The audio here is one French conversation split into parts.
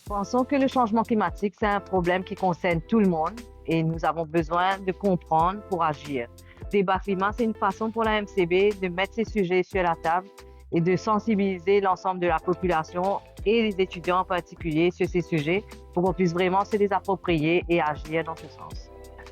Pensons que le changement climatique, c'est un problème qui concerne tout le monde et nous avons besoin de comprendre pour agir. Débat climat, c'est une façon pour la MCB de mettre ces sujets sur la table et de sensibiliser l'ensemble de la population et les étudiants en particulier sur ces sujets pour qu'on puisse vraiment se les approprier et agir dans ce sens.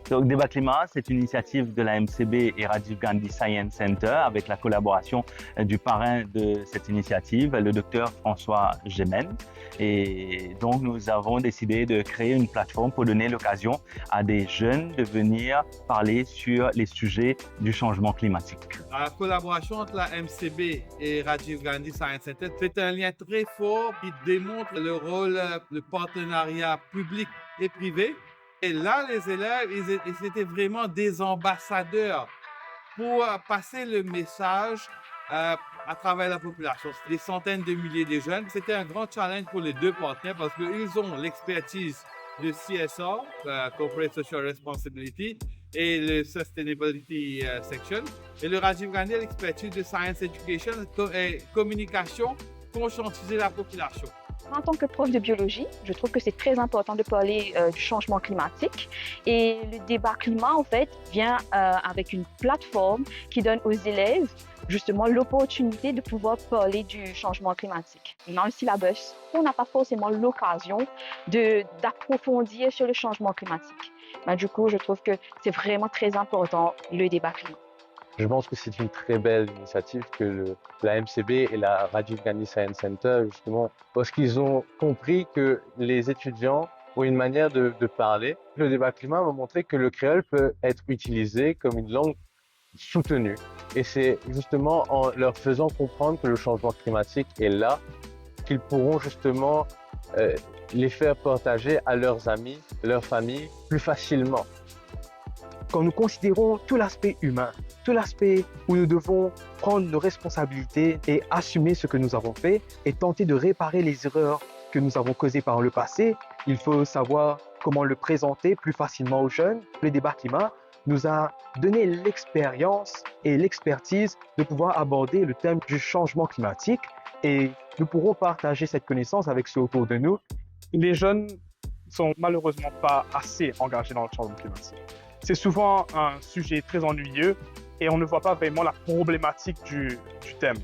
Donc, Débat Climat, c'est une initiative de la MCB et Rajiv Gandhi Science Center avec la collaboration du parrain de cette initiative, le docteur François Gémen. Et donc, nous avons décidé de créer une plateforme pour donner l'occasion à des jeunes de venir parler sur les sujets du changement climatique. La collaboration entre la MCB et Rajiv Gandhi Science Center fait un lien très fort qui démontre le rôle de partenariat public et privé. Et là, les élèves, ils étaient vraiment des ambassadeurs pour passer le message à travers la population. Des centaines de milliers de jeunes. C'était un grand challenge pour les deux partenaires parce qu'ils ont l'expertise de CSR, Corporate Social Responsibility, et le Sustainability Section. Et le Rajiv Gandhi a l'expertise de Science Education et communication, conscientiser la population. En tant que prof de biologie, je trouve que c'est très important de parler du changement climatique. Et le débat climat, en fait, vient avec une plateforme qui donne aux élèves justement l'opportunité de pouvoir parler du changement climatique. Dans le syllabus, on n'a pas forcément l'occasion d'approfondir sur le changement climatique. Mais du coup, je trouve que c'est vraiment très important, le débat climat. Je pense que c'est une très belle initiative que la MCB et la Rajiv Gandhi Science Center, justement, parce qu'ils ont compris que les étudiants ont une manière de parler. Le débat climat m'a montré que le créole peut être utilisé comme une langue soutenue. Et c'est justement en leur faisant comprendre que le changement climatique est là, qu'ils pourront justement les faire partager à leurs amis, leurs familles, plus facilement. Quand nous considérons tout l'aspect humain, tout l'aspect où nous devons prendre nos responsabilités et assumer ce que nous avons fait et tenter de réparer les erreurs que nous avons causées par le passé, il faut savoir comment le présenter plus facilement aux jeunes. Le débat climat nous a donné l'expérience et l'expertise de pouvoir aborder le thème du changement climatique et nous pourrons partager cette connaissance avec ceux autour de nous. Les jeunes sont malheureusement pas assez engagés dans le changement climatique. C'est souvent un sujet très ennuyeux et on ne voit pas vraiment la problématique du thème.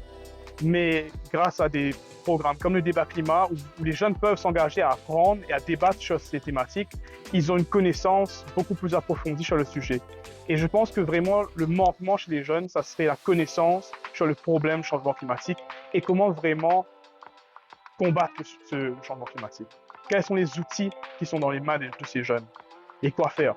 Mais grâce à des programmes comme le débat climat, où les jeunes peuvent s'engager à apprendre et à débattre sur ces thématiques, ils ont une connaissance beaucoup plus approfondie sur le sujet. Et je pense que vraiment le manquement chez les jeunes, ça serait la connaissance sur le problème changement climatique et comment vraiment combattre ce changement climatique. Quels sont les outils qui sont dans les mains de ces jeunes et quoi faire?